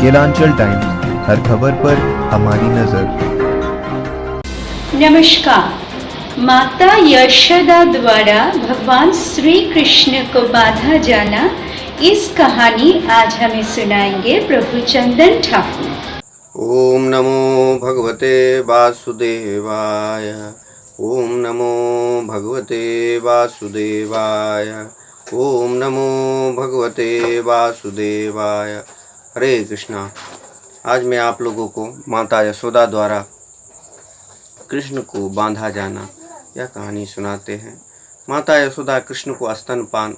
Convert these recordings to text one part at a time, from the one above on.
Kelanchal times, हर खबर पर हमारी नजर। नमस्कार। माता यशोदा द्वारा भगवान श्री कृष्ण को बांधा जाना, इस कहानी आज हमें सुनाएंगे प्रभु चंदन ठाकुर। ओम नमो भगवते वासुदेवाय। ओम नमो भगवते वासुदेवाय। ओम नमो भगवते वासुदेवाय। हरे कृष्णा। आज मैं आप लोगों को माता यशोदा द्वारा कृष्ण को बांधा जाना यह कहानी सुनाते हैं। माता यशोदा कृष्ण को स्तनपान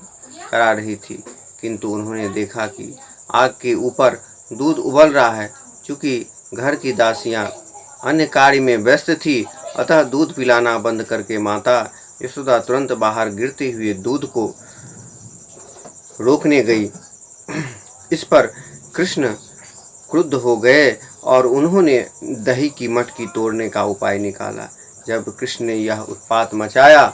करा रही थी, किंतु उन्होंने देखा कि आग के ऊपर दूध उबल रहा है। चूँकि घर की दासियां अन्य कार्य में व्यस्त थी, अतः दूध पिलाना बंद करके माता यशोदा तुरंत बाहर गिरते हुए दूध को रोकने गई। इस पर कृष्ण क्रुद्ध हो गए और उन्होंने दही की मटकी तोड़ने का उपाय निकाला। जब कृष्ण ने यह उत्पात मचाया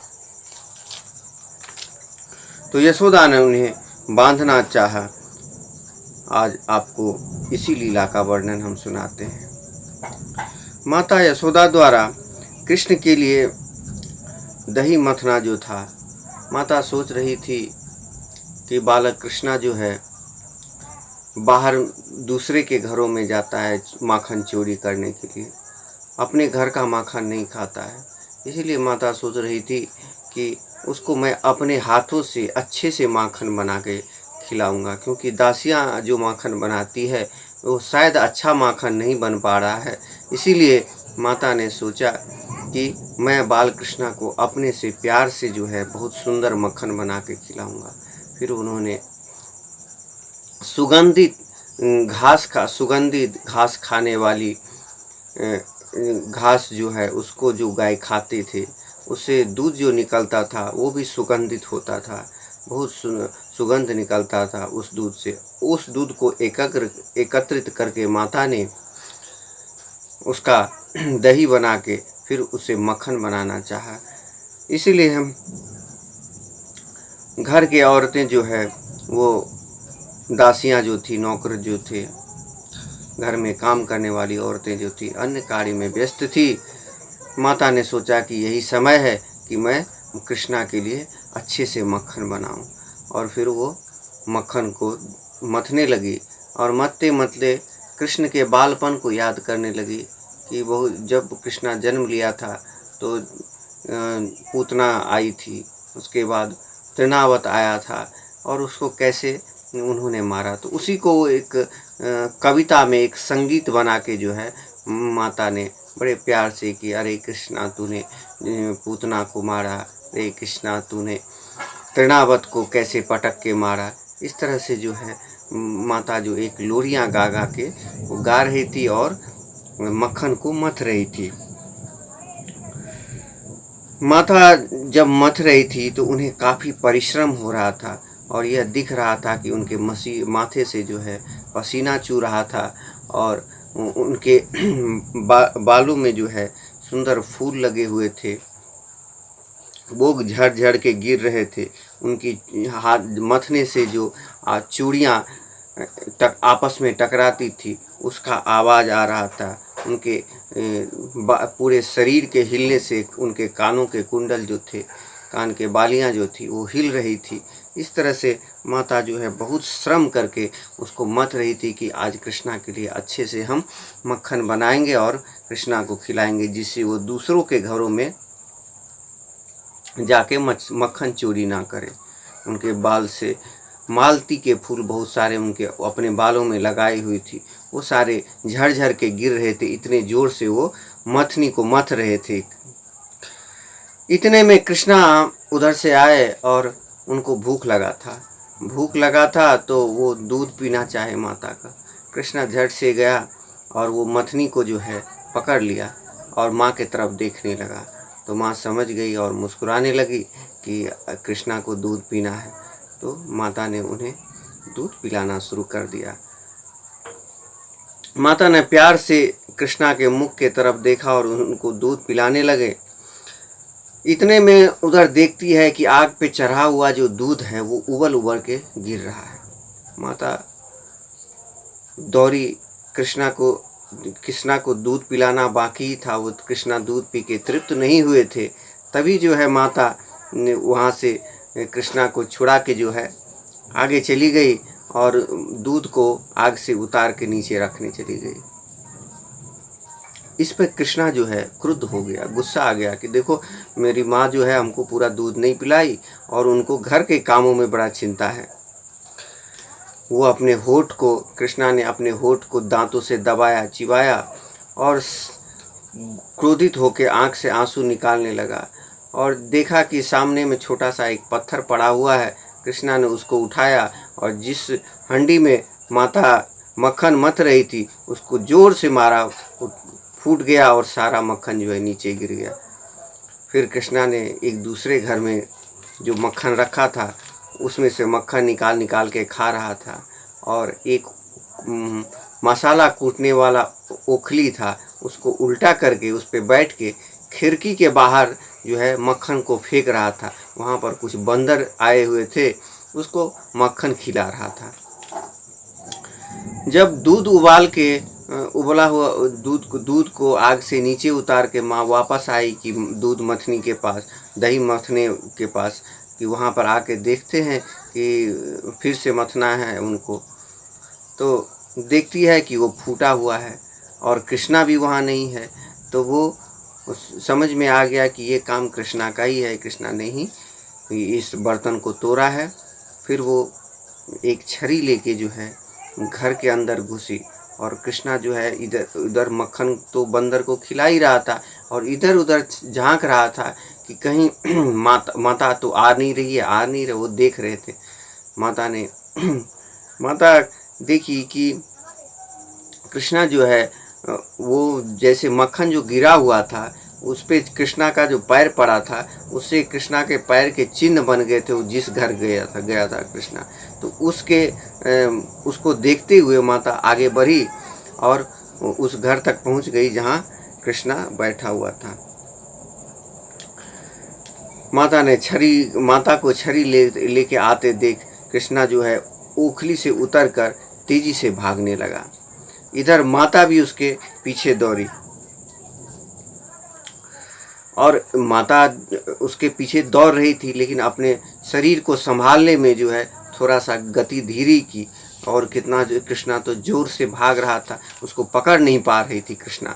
तो यशोदा ने उन्हें बांधना चाहा। आज आपको इसी लीला का वर्णन हम सुनाते हैं। माता यशोदा द्वारा कृष्ण के लिए दही मथना जो था, माता सोच रही थी कि बालक कृष्णा जो है बाहर दूसरे के घरों में जाता है माखन चोरी करने के लिए, अपने घर का माखन नहीं खाता है। इसीलिए माता सोच रही थी कि उसको मैं अपने हाथों से अच्छे से माखन बना के खिलाऊंगा, क्योंकि दासियां जो माखन बनाती है वो शायद अच्छा माखन नहीं बन पा रहा है। इसीलिए माता ने सोचा कि मैं बाल कृष्णा को अपने से प्यार से जो है बहुत सुंदर मक्खन बना के खिलाऊंगा। फिर उन्होंने सुगंधित घास खाने वाली घास जो है उसको जो गाय खाते थे, उससे दूध जो निकलता था वो भी सुगंधित होता था, बहुत सुगंध निकलता था उस दूध से। उस दूध को एकत्रित करके माता ने उसका दही बना के फिर उसे मक्खन बनाना चाहा। इसीलिए हम घर के औरतें जो है वो दासियां जो थी, नौकर जो थे, घर में काम करने वाली औरतें जो थी अन्य कार्य में व्यस्त थी। माता ने सोचा कि यही समय है कि मैं कृष्णा के लिए अच्छे से मक्खन बनाऊं, और फिर वो मक्खन को मथने लगी और मथते मथते कृष्ण के बालपन को याद करने लगी कि जब कृष्णा जन्म लिया था तो पूतना आई थी, उसके बाद तृणावत आया था और उसको कैसे उन्होंने मारा। तो उसी को एक कविता में एक संगीत बना के जो है माता ने बड़े प्यार से कि अरे कृष्णा तूने पूतना को मारा, अरे कृष्णा तूने तृणावत को कैसे पटक के मारा। इस तरह से जो है माता जो एक लोरियां गा गा के वो गा रही थी और मक्खन को मथ रही थी। माता जब मथ रही थी तो उन्हें काफ़ी परिश्रम हो रहा था और यह दिख रहा था कि उनके माथे से जो है पसीना चू रहा था और उनके बालों में जो है सुंदर फूल लगे हुए थे, वो झड़ झड़ के गिर रहे थे। उनकी हाथ मथने से जो चूड़ियाँ आपस में टकराती थी उसका आवाज़ आ रहा था। उनके पूरे शरीर के हिलने से उनके कानों के कुंडल जो थे, कान के बालियां जो थी वो हिल रही थी। इस तरह से माता जो है बहुत श्रम करके उसको मथ रही थी कि आज कृष्णा के लिए अच्छे से हम मक्खन बनाएंगे और कृष्णा को खिलाएंगे, जिससे वो दूसरों के घरों में जाके मक्खन चोरी ना करे। उनके बाल से मालती के फूल बहुत सारे उनके अपने बालों में लगाई हुई थी, वो सारे झड़ के गिर रहे थे, इतने जोर से वो मथनी को मथ रहे थे। इतने में कृष्णा उधर से आए और उनको भूख लगा था तो वो दूध पीना चाहे माता का। कृष्णा झट से गया और वो मथनी को जो है पकड़ लिया और माँ के तरफ देखने लगा। तो माँ समझ गई और मुस्कुराने लगी कि कृष्णा को दूध पीना है। तो माता ने उन्हें दूध पिलाना शुरू कर दिया। माता ने प्यार से कृष्णा के मुख के तरफ देखा और उनको दूध पिलाने लगे। इतने में उधर देखती है कि आग पे चढ़ा हुआ जो दूध है वो उबल के गिर रहा है। माता दौड़ी कृष्णा को दूध पिलाना बाकी था। वो कृष्णा दूध पी के तृप्त नहीं हुए थे। तभी जो है माता वहाँ से कृष्णा को छुड़ा के जो है आगे चली गई और दूध को आग से उतार के नीचे रखने चली गई। इस पर कृष्णा जो है क्रुद्ध हो गया, गुस्सा आ गया कि देखो मेरी माँ जो है हमको पूरा दूध नहीं पिलाई और उनको घर के कामों में बड़ा चिंता है। वो अपने होठ को, कृष्णा ने अपने होठ को दांतों से दबाया, चिबाया और क्रोधित होकर आंख से आंसू निकालने लगा और देखा कि सामने में छोटा सा एक पत्थर पड़ा हुआ है। कृष्णा ने उसको उठाया और जिस हंडी में माता मक्खन मथ रही थी उसको जोर से मारा, फूट गया और सारा मक्खन जो है नीचे गिर गया। फिर कृष्णा ने एक दूसरे घर में जो मक्खन रखा था उसमें से मक्खन निकाल के खा रहा था और एक मसाला कूटने वाला ओखली था, उसको उल्टा करके उस पर बैठ के खिड़की के बाहर जो है मक्खन को फेंक रहा था। वहाँ पर कुछ बंदर आए हुए थे, उसको मक्खन खिला रहा था। जब दूध उबाल के उबला हुआ दूध को आग से नीचे उतार के माँ वापस आई कि दूध मथनी के पास, दही मथने के पास, कि वहाँ पर आके देखते हैं कि फिर से मथना है उनको, तो देखती है कि वो फूटा हुआ है और कृष्णा भी वहाँ नहीं है। तो वो समझ में आ गया कि ये काम कृष्णा का ही है, कृष्णा ने ही इस बर्तन को तोड़ा है। फिर वो एक छरी लेके जो है घर के अंदर घुसी और कृष्णा जो है इधर उधर मक्खन तो बंदर को खिला ही रहा था और इधर उधर झांक रहा था कि कहीं माता तो आ नहीं रही, वो देख रहे थे। माता देखी कि कृष्णा जो है वो जैसे मक्खन जो गिरा हुआ था उस पे कृष्णा का जो पैर पड़ा था उससे कृष्णा के पैर के चिन्ह बन गए थे। वो जिस घर गया था कृष्णा, तो उसको देखते हुए माता आगे बढ़ी और उस घर तक पहुंच गई जहां कृष्णा बैठा हुआ था। माता को छरी लेके आते देख कृष्णा जो है ओखली से उतरकर तेजी से भागने लगा। इधर माता भी उसके पीछे दौड़ी और माता उसके पीछे दौड़ रही थी, लेकिन अपने शरीर को संभालने में जो है थोड़ा सा गति धीरे की और कितना जो कृष्णा तो जोर से भाग रहा था, उसको पकड़ नहीं पा रही थी कृष्णा,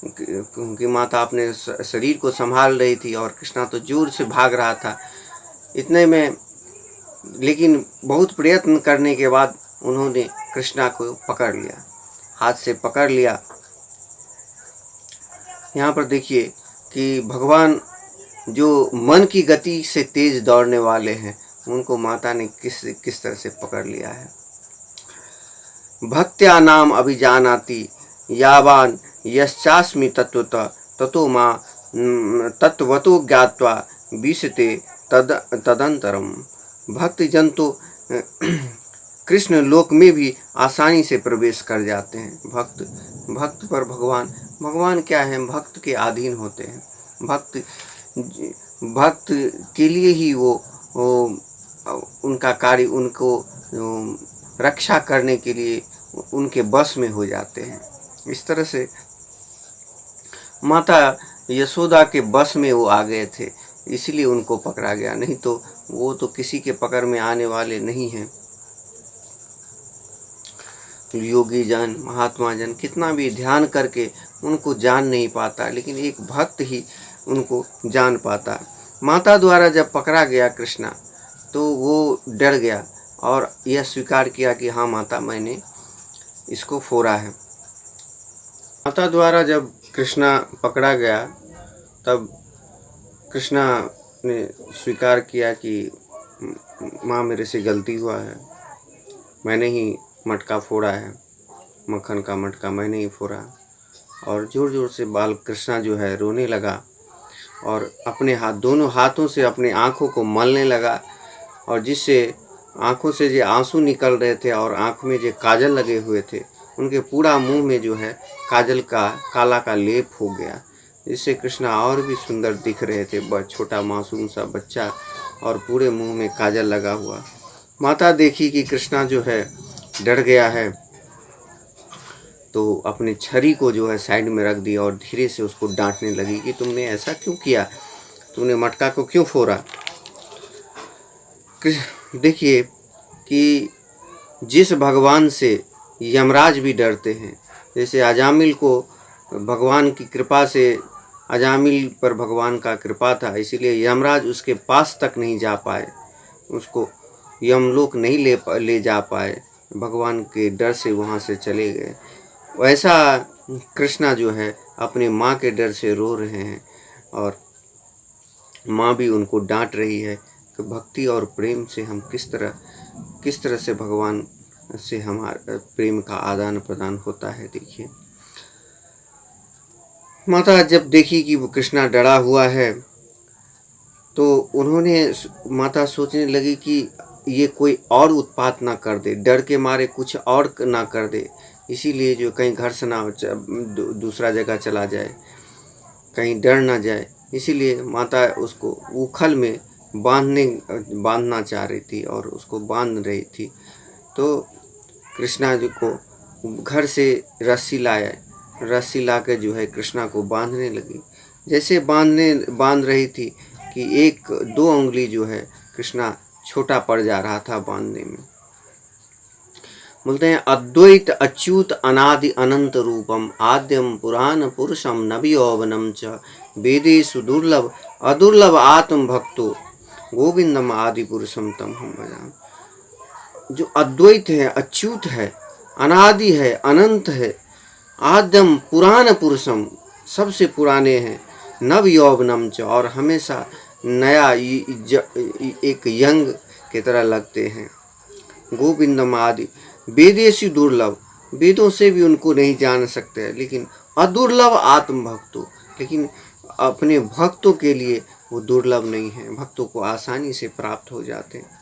क्योंकि माता अपने शरीर को संभाल रही थी और कृष्णा तो जोर से भाग रहा था। इतने में लेकिन बहुत प्रयत्न करने के बाद उन्होंने कृष्णा को पकड़ लिया, हाथ से पकड़ लिया। यहाँ पर देखिए कि भगवान जो मन की गति से तेज दौड़ने वाले हैं उनको माता ने किस तरह से पकड़ लिया है। भक्त्या नाम अभिजानाति यावान यश्चास्मि तत्वतः ततो मां तत्वतो ज्ञात्वा विशते तदंतरम। भक्त जन तो कृष्ण लोक में भी आसानी से प्रवेश कर जाते हैं। भक्त पर भगवान क्या है, भक्त के अधीन होते हैं। भक्त के लिए ही वो उनका कार्य, उनको रक्षा करने के लिए उनके बस में हो जाते हैं। इस तरह से माता यशोदा के बस में वो आ गए थे, इसलिए उनको पकड़ा गया, नहीं तो वो तो किसी के पकड़ में आने वाले नहीं हैं। योगी जन, महात्मा जन कितना भी ध्यान करके उनको जान नहीं पाता, लेकिन एक भक्त ही उनको जान पाता। माता द्वारा जब पकड़ा गया कृष्णा तो वो डर गया और यह स्वीकार किया कि हाँ माता, मैंने इसको फोड़ा है। माता द्वारा जब कृष्णा पकड़ा गया तब कृष्णा ने स्वीकार किया कि माँ मेरे से गलती हुआ है, मैंने ही मटका फोड़ा है, मक्खन का मटका मैंने ही फोड़ा। और ज़ोर ज़ोर से बाल कृष्णा जो है रोने लगा और अपने दोनों हाथों से अपने आँखों को मलने लगा, और जिससे आँखों से जो आंसू निकल रहे थे और आँख में जो काजल लगे हुए थे उनके पूरा मुंह में जो है काजल का काला का लेप हो गया, जिससे कृष्णा और भी सुंदर दिख रहे थे। छोटा मासूम सा बच्चा और पूरे मुंह में काजल लगा हुआ। माता देखी कि कृष्णा जो है डर गया है तो अपने छड़ी को जो है साइड में रख दिया और धीरे से उसको डांटने लगी कि तुमने ऐसा क्यों किया, तुमने मटका को क्यों फोड़ा। देखिए कि जिस भगवान से यमराज भी डरते हैं, जैसे अजामिल को भगवान की कृपा से, अजामिल पर भगवान का कृपा था, इसीलिए यमराज उसके पास तक नहीं जा पाए, उसको यमलोक नहीं ले जा पाए, भगवान के डर से वहाँ से चले गए। वैसा कृष्णा जो है अपने माँ के डर से रो रहे हैं और माँ भी उनको डांट रही है कि भक्ति और प्रेम से हम किस तरह से भगवान से हमारा प्रेम का आदान प्रदान होता है। देखिए माता जब देखी कि वो कृष्णा डरा हुआ है तो माता सोचने लगी कि ये कोई और उत्पात ना कर दे, डर के मारे कुछ और ना कर दे, इसीलिए जो कहीं घर से ना दूसरा जगह चला जाए, कहीं डर ना जाए, इसीलिए माता उसको उखल में बांधना चाह रही थी और उसको बांध रही थी। तो कृष्णा जी को घर से रस्सी ला के जो है कृष्णा को बांधने लगी। जैसे बांध रही थी कि 1-2 उंगली जो है कृष्णा छोटा पड़ जा रहा था बांधने में। बोलते हैं अद्वैत अच्युत अनादि अनंत रूपम आद्यम पुराण पुरुषम नवयौवनम च वेदेषु दुर्लभ अदुर्लभ आत्म भक्तो गोविंदम आदि पुरुषम तम हम भजामि। जो अद्वैत है, अच्युत है, अनादि है, अनंत है, आद्यम पुराण पुरुषम सबसे पुराने हैं, नव यौवनम च और हमेशा नया एक यंग की तरह लगते हैं, गोविंदम आदि वेदेषु दुर्लभ, वेदों से भी उनको नहीं जान सकते, लेकिन अदुर्लभ आत्म भक्तों, लेकिन अपने भक्तों के लिए वो दुर्लभ नहीं है, भक्तों को आसानी से प्राप्त हो जाते हैं।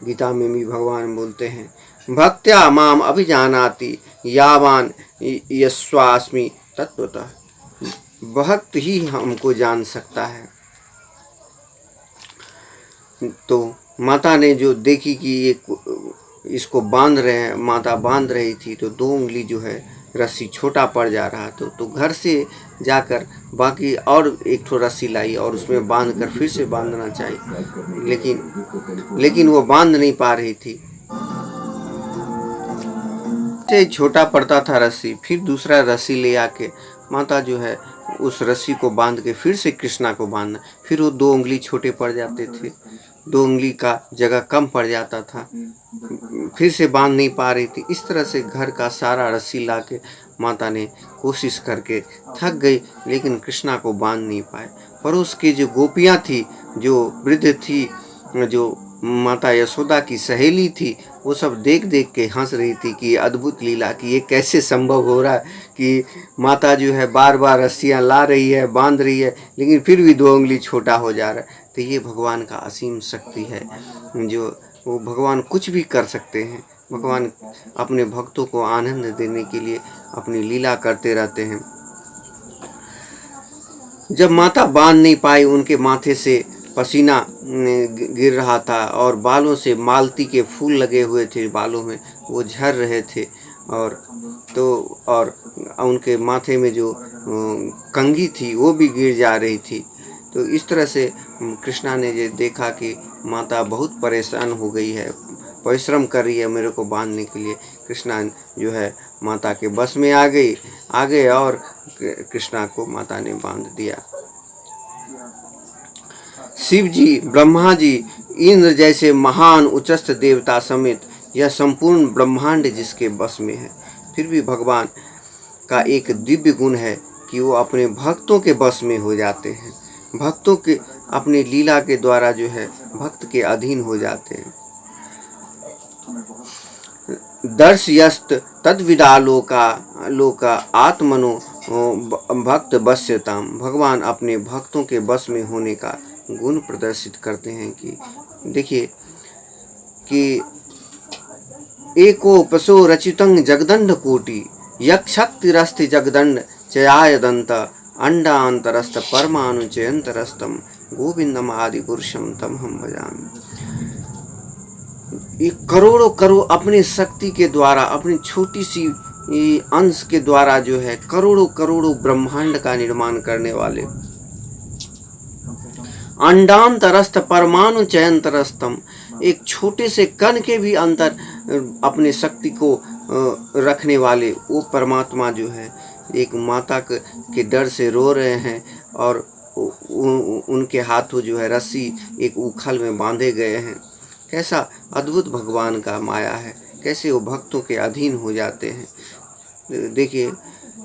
गीता में भी भगवान बोलते हैं भक्त्या माम अभिजानाति यावान यस्वास्मि तत्वतः, भक्त ही हमको जान सकता है। तो माता ने जो देखी कि ये इसको बांध रहे हैं, माता बांध रही थी, तो 2 उंगली जो है रस्सी छोटा पड़ जा रहा था, तो घर से जाकर बाकी और एक ठो रस्सी लाई और उसमें बांध कर फिर से बांधना चाहिए, लेकिन वो बांध नहीं पा रही थी। से छोटा पड़ता था रस्सी, फिर दूसरा रस्सी ले आके माता जो है उस रस्सी को बांध के फिर से कृष्णा को बांधना, फिर वो 2 उंगली छोटे पड़ जाते थे, 2 उंगली का जगह कम पड़ जाता था, फिर से बांध नहीं पा रही थी। इस तरह से घर का सारा रस्सी ला के माता ने कोशिश करके थक गई, लेकिन कृष्णा को बांध नहीं पाए। पड़ोस की जो गोपियाँ थी, जो वृद्ध थी, जो माता यशोदा की सहेली थी, वो सब देख देख के हंस रही थी कि अद्भुत लीला, कि ये कैसे संभव हो रहा है कि माता जो है बार बार रस्सियाँ ला रही है, बांध रही है, लेकिन फिर भी 2 उंगली छोटा हो जा रहा है। तो ये भगवान का असीम शक्ति है, जो वो भगवान कुछ भी कर सकते हैं। भगवान अपने भक्तों को आनंद देने के लिए अपनी लीला करते रहते हैं। जब माता बांध नहीं पाई, उनके माथे से पसीना गिर रहा था और बालों से मालती के फूल लगे हुए थे, बालों में वो झड़ रहे थे, और उनके माथे में जो कंघी थी वो भी गिर जा रही थी। तो इस तरह से कृष्णा ने ये देखा कि माता बहुत परेशान हो गई है, परिश्रम कर रही है मेरे को बांधने के लिए। कृष्णा जो है माता के बस में आ गए और कृष्णा को माता ने बांध दिया। शिव जी, ब्रह्मा जी, इंद्र जैसे महान उच्चस्थ देवता समेत यह संपूर्ण ब्रह्मांड जिसके बस में है, फिर भी भगवान का एक दिव्य गुण है कि वो अपने भक्तों के बस में हो जाते हैं, भक्तों के अपने लीला के द्वारा जो है भक्त के अधीन हो जाते हैं। दर्शयस्त तद्विदा लोका आत्मनो भक्त बस्यताम, भगवान अपने भक्तों के बस में होने का गुण प्रदर्शित करते हैं कि देखिए कि एको पशो रचितं जगदंड कोटि यक्षक्तिरस्ति जगदंड चयायदंत अंडांतरस्त परमाणुचयंतरस्तम गोविंदम आदि पुरुषम तम हम भजामि। ये करोड़ों अपने शक्ति के द्वारा, अपनी छोटी सी अंश के द्वारा जो है करोड़ों करोड़ों ब्रह्मांड का निर्माण करने वाले, अंडांतरस्थ परमाणु चयंतरस्तम, एक छोटे से कण के भी अंतर अपने शक्ति को रखने वाले वो परमात्मा जो है एक माता के डर से रो रहे हैं और उनके हाथों जो है रस्सी एक उखल में बांधे गए हैं। कैसा अद्भुत भगवान का माया है, कैसे वो भक्तों के अधीन हो जाते हैं। देखिए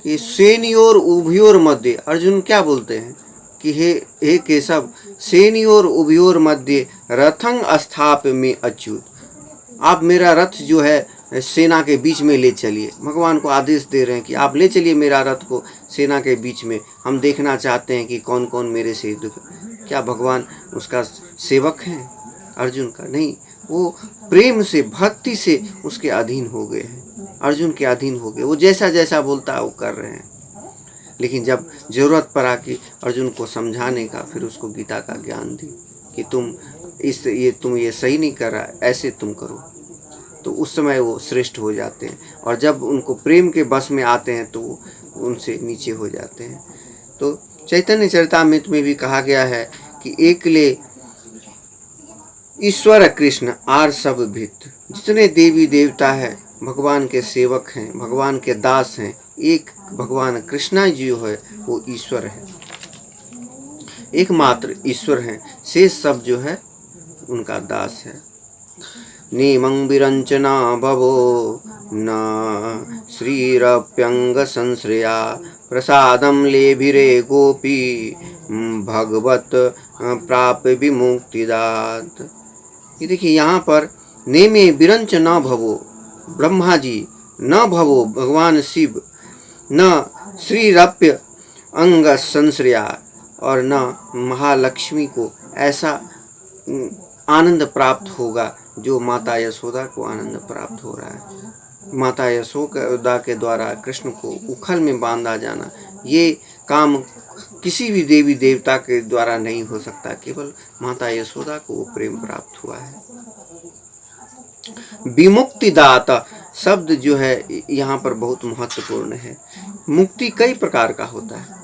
कि सेनियोर उभयोर मध्य, अर्जुन क्या बोलते हैं कि हे केशव, सेनियोर उभयोर मध्य रथंग स्थाप में अच्युत, आप मेरा रथ जो है सेना के बीच में ले चलिए। भगवान को आदेश दे रहे हैं कि आप ले चलिए मेरा रथ को सेना के बीच में, हम देखना चाहते हैं कि कौन कौन मेरे से युद्ध। क्या भगवान उसका सेवक हैं? अर्जुन का नहीं, वो प्रेम से भक्ति से उसके अधीन हो गए हैं, अर्जुन के अधीन हो गए। वो जैसा जैसा बोलता है वो कर रहे हैं। लेकिन जब जरूरत पड़ा कि अर्जुन को समझाने का, फिर उसको गीता का ज्ञान दी कि तुम ये सही नहीं कर रहा, ऐसे तुम करो, तो उस समय वो श्रेष्ठ हो जाते हैं। और जब उनको प्रेम के बस में आते हैं तो वो उनसे नीचे हो जाते हैं। तो चैतन्य चरितामृत में भी कहा गया है कि एकले ईश्वर कृष्ण आर सब भित, जितने देवी देवता हैं भगवान के सेवक हैं, भगवान के दास हैं, एक भगवान कृष्णा जी है वो ईश्वर है, एकमात्र ईश्वर हैं, शेष सब जो है उनका दास है। नेमं विरंचना भवो न श्रीरप्यंग संश्रया, प्रसादम लेभिरे गोपी भगवत प्राप विमुक्तिदात। ये देखिए यहाँ पर नेमे विरंच न भवो, ब्रह्मा जी, न भवो भगवान शिव, न श्रीरप्य अंग संश्रया, और न महालक्ष्मी को ऐसा आनंद प्राप्त होगा जो माता यशोदा को आनंद प्राप्त हो रहा है। माता यशोदा के द्वारा कृष्ण को उखल में बांधा जाना, ये काम किसी भी देवी देवता के द्वारा नहीं हो सकता, केवल माता यशोदा को वो प्रेम प्राप्त हुआ है। विमुक्तिदाता शब्द जो है यहाँ पर बहुत महत्वपूर्ण है। मुक्ति कई प्रकार का होता है,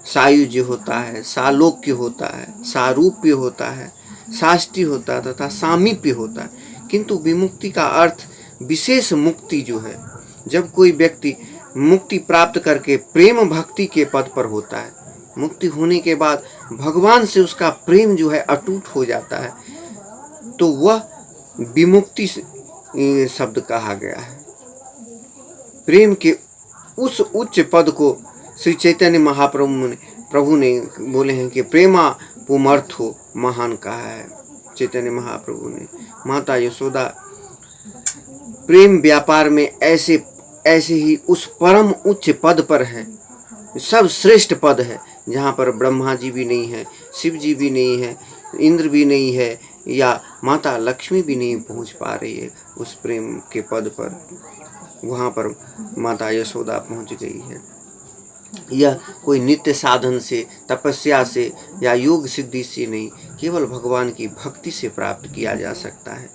सायुज्य होता है, सालोक्य होता है, सारूप्य होता है, साष्टी होता है तथा सामीप्य होता है। किंतु विमुक्ति का अर्थ विशेष मुक्ति जो है, जब कोई व्यक्ति मुक्ति प्राप्त करके प्रेम भक्ति के पद पर होता है, मुक्ति होने के बाद भगवान से उसका प्रेम जो है अटूट हो जाता है, तो वह विमुक्ति शब्द कहा गया है। प्रेम के उस उच्च पद को श्री चैतन्य महाप्रभु ने बोले हैं कि प्रेमा पुमर्थो महान कहा है। चैतन्य महाप्रभु ने माता यशोदा प्रेम व्यापार में ऐसे ही उस परम उच्च पद पर है, सब श्रेष्ठ पद है, जहाँ पर ब्रह्मा जी भी नहीं है, शिव जी भी नहीं है, इंद्र भी नहीं है, या माता लक्ष्मी भी नहीं पहुँच पा रही है उस प्रेम के पद पर, वहाँ पर माता यशोदा पहुँच गई है। यह कोई नित्य साधन से, तपस्या से या योग सिद्धि से नहीं, केवल भगवान की भक्ति से प्राप्त किया जा सकता है।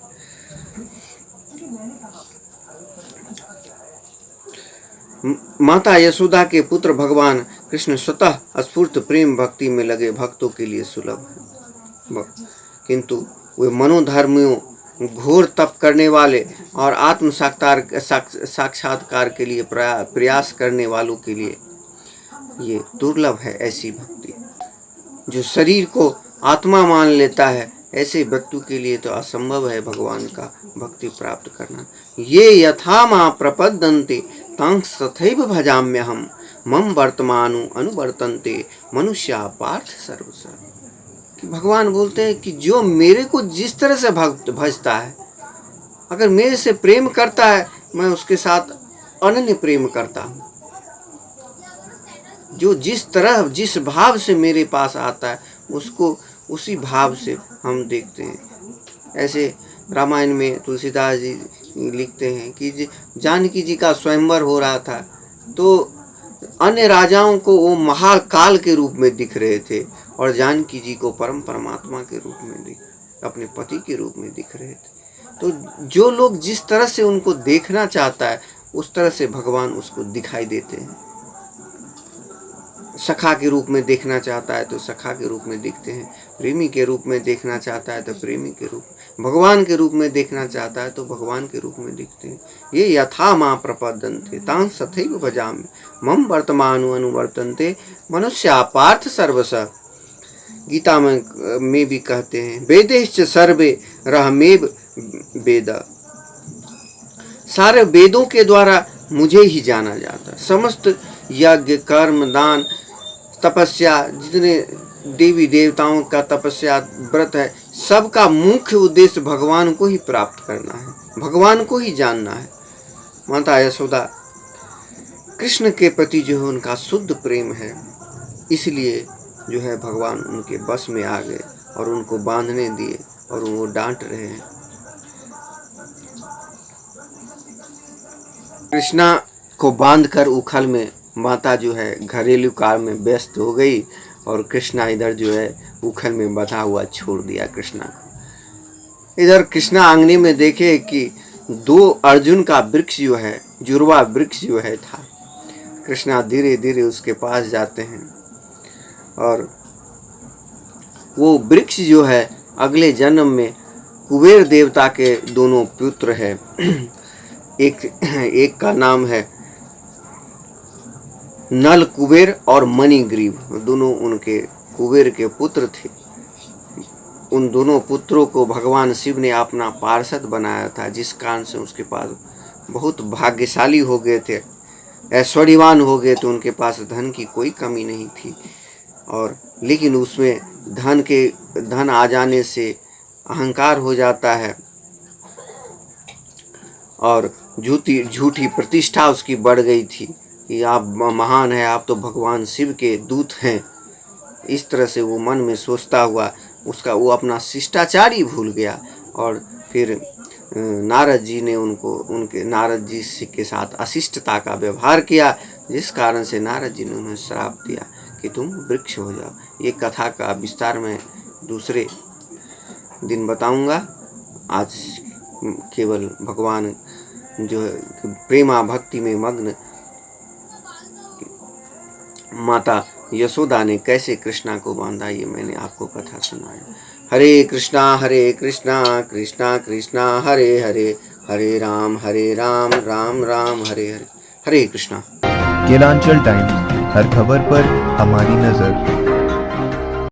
माता यशोदा के पुत्र भगवान कृष्ण स्वतः स्फूर्त प्रेम भक्ति में लगे भक्तों के लिए सुलभ है, किंतु वे मनोधर्मियों, घोर तप करने वाले और आत्म साक्षात्कार के लिए प्रयास करने वालों के लिए ये दुर्लभ है। ऐसी भक्ति जो शरीर को आत्मा मान लेता है, ऐसे व्यक्ति के लिए तो असंभव है भगवान का भक्ति प्राप्त करना। ये यथा मां प्रपद्यन्ते तांस तथैव भजाम्यहम्, मम वर्तमानु अनुवर्तन्ते मनुष्या पार्थ सर्वशः। कि भगवान बोलते हैं कि जो मेरे को जिस तरह से भजता है, अगर मेरे से प्रेम करता है, मैं उसके साथ अनन्य प्रेम करता हूँ। जो जिस भाव से मेरे पास आता है, उसको उसी भाव से हम देखते हैं। ऐसे रामायण में तुलसीदास जी लिखते हैं कि जानकी जी का स्वयंवर हो रहा था, तो अन्य राजाओं को वो महाकाल के रूप में दिख रहे थे, और जानकी जी को परम परमात्मा के रूप में अपने पति के रूप में दिख रहे थे। तो जो लोग जिस तरह से उनको देखना चाहता है, उस तरह से भगवान उसको दिखाई देते हैं। सखा के रूप में देखना चाहता है तो सखा के रूप में दिखते हैं, प्रेमी के रूप में देखना चाहता है तो प्रेमी के रूप, भगवान के रूप में देखना चाहता है तो भगवान के रूप में दिखते हैं। ये यथा मां प्रपद्यन्ते तां तथैव भजामि मम वर्तमानो अनुवर्तन्ते मनुष्या पार्थ सर्वश। गीता में भी कहते हैं वेदेश्च सर्वे रहमेव वेद, सारे वेदों के द्वारा मुझे ही जाना जाता है। समस्त यज्ञ कर्म दान तपस्या, जितने देवी देवताओं का तपस्या व्रत है, सबका मुख्य उद्देश्य भगवान को ही प्राप्त करना है, भगवान को ही जानना है। माता यशोदा कृष्ण के प्रति जो है उनका शुद्ध प्रेम है, इसलिए जो है भगवान उनके बस में आ गए और उनको बांधने दिए और वो डांट रहे हैं। कृष्णा को बांधकर उखल में माता जो है घरेलू कार्य में व्यस्त हो गई और कृष्णा इधर जो है उखल में बंधा हुआ छोड़ दिया कृष्णा को। इधर कृष्णा आंगने में देखे कि 2 अर्जुन का वृक्ष जो है, जुड़वा वृक्ष जो है था। कृष्णा धीरे धीरे उसके पास जाते हैं और वो वृक्ष जो है अगले जन्म में कुबेर देवता के दोनों पुत्र है। एक का नाम है नल कुबेर और मणिग्रीव, दोनों उनके कुबेर के पुत्र थे। उन दोनों पुत्रों को भगवान शिव ने अपना पार्षद बनाया था, जिस कारण से उसके पास बहुत भाग्यशाली हो गए थे, ऐश्वर्यवान हो गए थे। उनके पास धन की कोई कमी नहीं थी और लेकिन उसमें धन आ जाने से अहंकार हो जाता है और झूठी प्रतिष्ठा उसकी बढ़ गई थी कि आप महान हैं, आप तो भगवान शिव के दूत हैं। इस तरह से वो मन में सोचता हुआ वो अपना शिष्टाचार ही भूल गया और फिर नारद जी ने नारद जी के साथ अशिष्टता का व्यवहार किया, जिस कारण से नारद जी ने उन्हें श्राप दिया कि तुम वृक्ष हो जाओ। ये कथा का विस्तार मैं दूसरे दिन बताऊंगा। आज केवल भगवान जो है प्रेमा भक्ति में मग्न माता यशोदा ने कैसे कृष्णा को बांधा, ये मैंने आपको कथा सुनाया। हरे कृष्णा कृष्णा कृष्णा हरे हरे, हरे राम राम राम हरे हरे। हरे कृष्णा। केलांचल टाइम्स, हर खबर पर हमारी नजर।